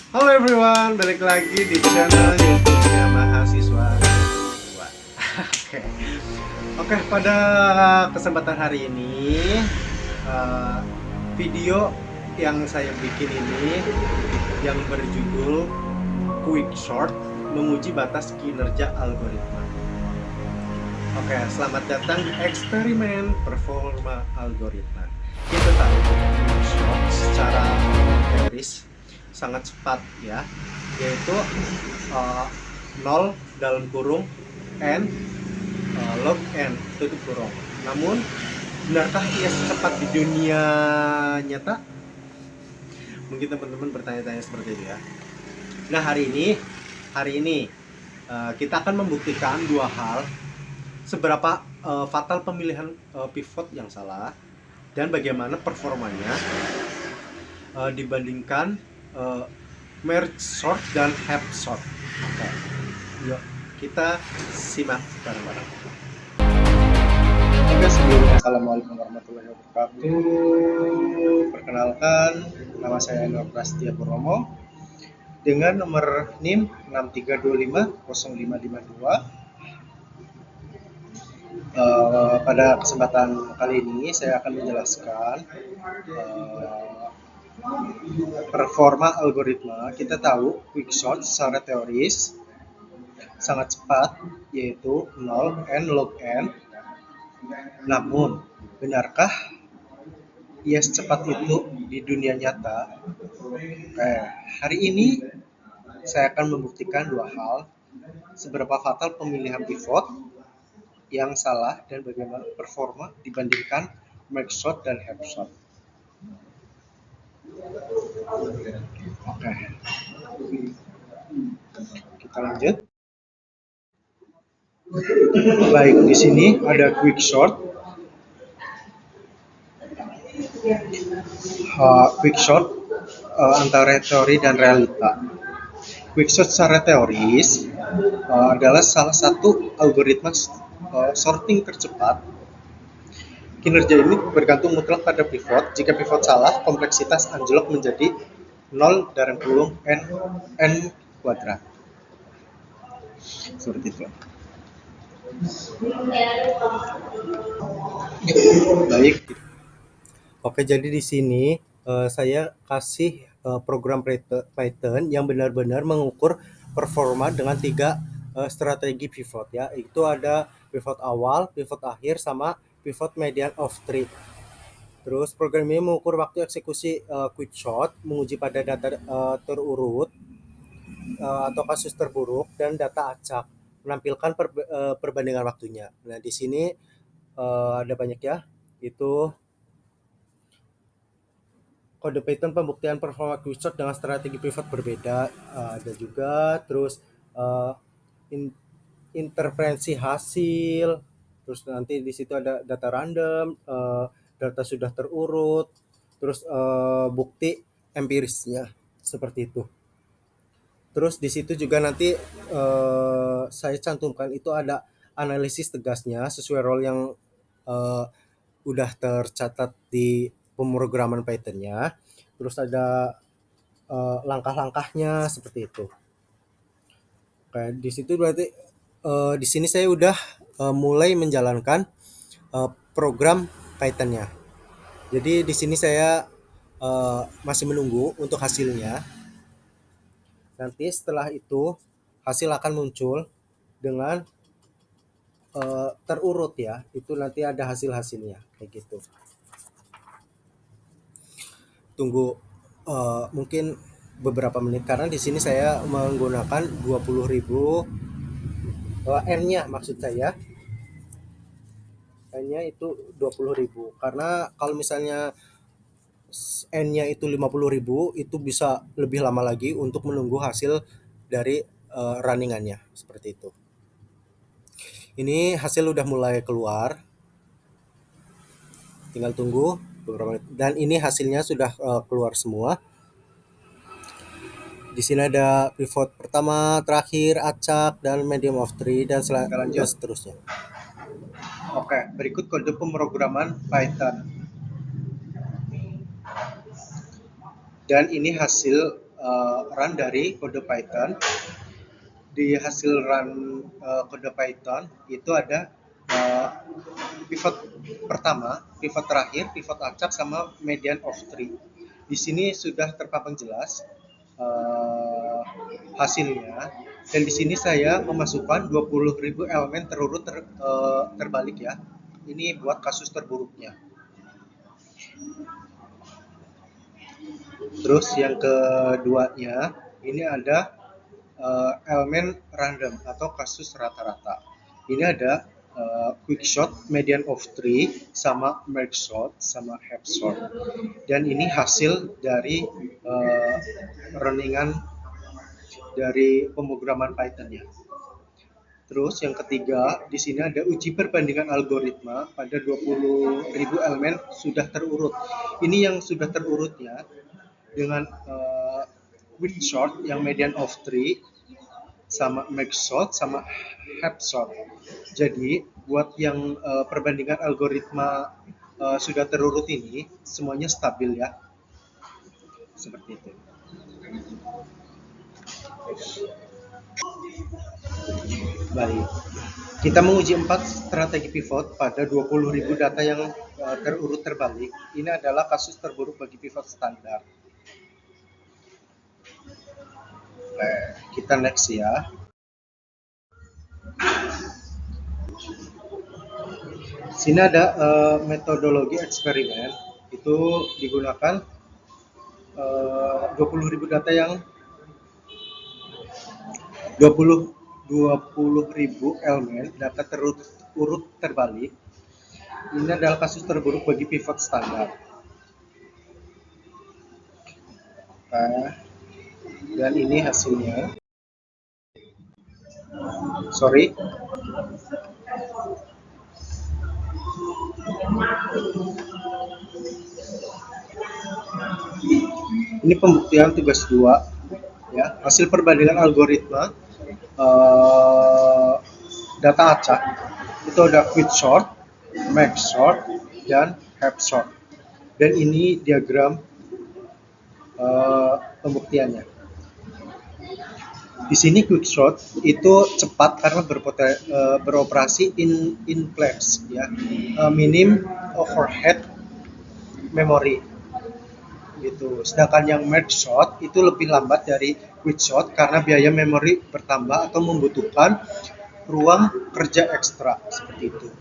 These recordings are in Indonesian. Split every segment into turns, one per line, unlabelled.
Halo everyone, balik lagi di channel YouTube-nya Mahasiswa. Wah, Oke, Oke, pada kesempatan hari ini, eh, video yang saya bikin ini yang berjudul Quick Short menguji batas kinerja algoritma. Oke, selamat datang di eksperimen performa algoritma. Kita tahu Quick Short secara teoris sangat cepat ya, yaitu 0 dalam kurung n log n tutup kurung. Namun benarkah ia secepat di dunia nyata? Mungkin teman-teman bertanya-tanya seperti itu ya. Nah, hari ini kita akan membuktikan dua hal: seberapa fatal pemilihan pivot yang salah dan bagaimana performanya dibandingkan merge sort dan have sort. Oke, yuk kita simak bareng-bareng. Oke, sebelumnya assalamualaikum warahmatullahi wabarakatuh. Perkenalkan, nama saya Nur Prastia Purnomo dengan nomor NIM 63250552. Pada kesempatan kali ini saya akan menjelaskan performa algoritma. Kita tahu quicksort secara teoris sangat cepat, yaitu 0 n log n. Namun, benarkah ia secepat itu di dunia nyata? Hari ini saya akan membuktikan dua hal: seberapa fatal pemilihan pivot yang salah dan bagaimana performa dibandingkan merge sort dan have sort. Oke, kita lanjut. Baik, di sini ada quick short. Quick short antara teori dan realita. Quick short secara teoris adalah salah satu algoritma sorting tercepat. Kinerja ini bergantung mutlak pada pivot. Jika pivot salah, kompleksitas anjlok menjadi 0 dalam kurung n kuadrat. Seperti itu. Baik. Oke, jadi di sini saya kasih program Python yang benar-benar mengukur performa dengan 3 strategi pivot ya. Itu ada pivot awal, pivot akhir, sama pivot median of tree. Terus program ini mengukur waktu eksekusi quick short, menguji pada data terurut atau kasus terburuk, dan data acak, menampilkan perbandingan waktunya. Nah, di sini ada banyak ya. Itu kode Python pembuktian performa quick short dengan strategi pivot berbeda, ada juga. Terus interferensi hasil, terus nanti di situ ada data random, data sudah terurut, terus bukti empirisnya seperti itu. Terus di situ juga nanti saya cantumkan itu ada analisis tegasnya sesuai role yang udah tercatat di pemrograman Python-nya. Terus ada langkah-langkahnya seperti itu. Oke, di situ berarti di sini saya udah mulai menjalankan program Python-nya. Jadi di sini saya masih menunggu untuk hasilnya. Nanti setelah itu hasil akan muncul dengan terurut ya. Itu nanti ada hasil-hasilnya kayak gitu. Tunggu mungkin beberapa menit karena di sini saya menggunakan 20.000 N-nya, maksud saya N-nya itu 20.000, karena kalau misalnya N-nya itu 50.000 itu bisa lebih lama lagi untuk menunggu hasil dari runningannya seperti itu. Ini hasil udah mulai keluar, tinggal tunggu beberapa menit, dan ini hasilnya sudah keluar semua. Di sini ada pivot pertama, terakhir, acak, dan medium of tree, dan seterusnya. Oke, berikut kode pemrograman Python. Dan ini hasil run dari kode Python. Di hasil run kode Python itu ada pivot pertama, pivot terakhir, pivot acak, sama median of tree. Di sini sudah terpampang jelas hasilnya, dan di sini saya memasukkan 20.000 elemen terurut terbalik ya. Ini buat kasus terburuknya. Terus yang keduanya ini ada elemen random atau kasus rata-rata. Ini ada quick shot, median of tree, sama merge shot, sama half shot. Dan ini hasil dari runningan dari pemrograman Python-nya. Terus yang ketiga, di sini ada uji perbandingan algoritma pada 20.000 elemen sudah terurut. Ini yang sudah terurut ya, dengan quick shot yang median of tree, sama max shot, sama half shot. Jadi buat yang perbandingan algoritma sudah terurut ini semuanya stabil ya, seperti itu. Baik, kita menguji 4 strategi pivot pada 20.000 data yang terurut terbalik. Ini adalah kasus terburuk bagi pivot standar. Kita next ya. Sini ada metodologi eksperimen, itu digunakan 20.000 data yang 20.000 elemen data terurut terbalik. Ini adalah kasus terburuk bagi pivot standar. Dan ini hasilnya. Sorry. Ini pembuktian tugas 2 ya, hasil perbandingan algoritma data acak. Itu ada quick short, max short, dan half short. Dan ini diagram pembuktiannya. Di sini quick short itu cepat karena beroperasi in place ya, minim overhead memory gitu. Sedangkan yang merge shot itu lebih lambat dari quick shot karena biaya memori bertambah atau membutuhkan ruang kerja ekstra, seperti itu.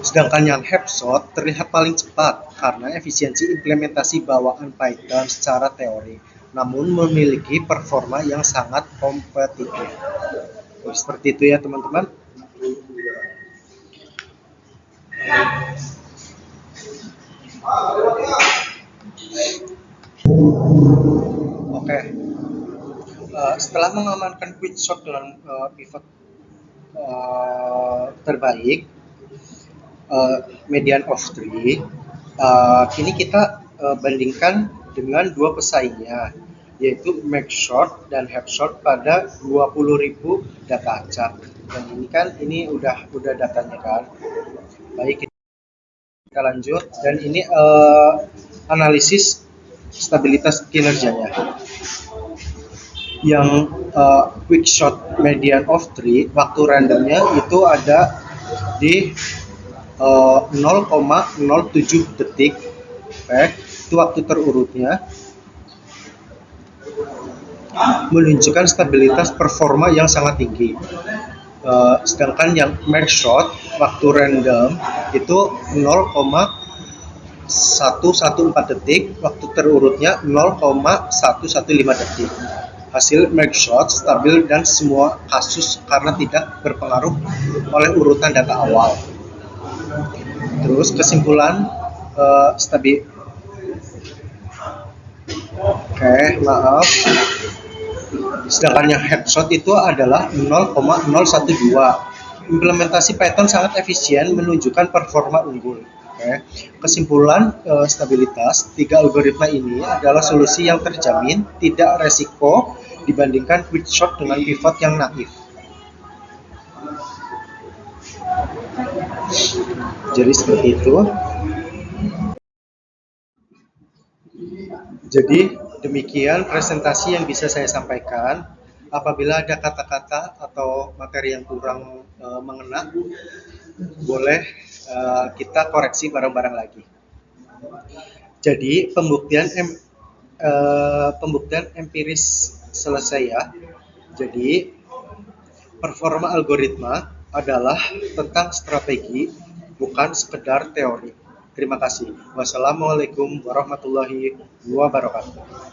Sedangkan yang half shot terlihat paling cepat karena efisiensi implementasi bawaan Python secara teori, namun memiliki performa yang sangat kompetitif. Seperti itu ya teman-teman. Oke. Setelah mengamankan quick shot dengan pivot terbaik, median of tree, kini kita bandingkan dengan 2 pesaingnya, yaitu max short dan half short pada 20.000 data acak. Dan ini kan udah datanya kan. Baik, kita lanjut, dan ini analisis stabilitas kinerjanya. Yang quick shot median of tree, waktu randomnya itu ada di 0,07 detik. Itu waktu terurutnya, menunjukkan stabilitas performa yang sangat tinggi. Sedangkan yang max shot waktu random itu 0,114 detik, waktu terurutnya 0,115 detik. Hasil max shot stabil dan semua kasus karena tidak berpengaruh oleh urutan data awal. Terus kesimpulan maaf. Sedangkan yang headshot itu adalah 0,012. Implementasi Python sangat efisien, menunjukkan performa unggul. Kesimpulan stabilitas 3 algoritma ini adalah solusi yang terjamin, tidak resiko dibandingkan quick shot dengan pivot yang naif. Jadi seperti itu. Jadi Demikian presentasi yang bisa saya sampaikan. Apabila ada kata-kata atau materi yang kurang mengena, boleh kita koreksi bareng-bareng lagi. Jadi pembuktian empiris selesai ya. Jadi performa algoritma adalah tentang strategi, bukan sekedar teori. Terima kasih. Wassalamualaikum warahmatullahi wabarakatuh.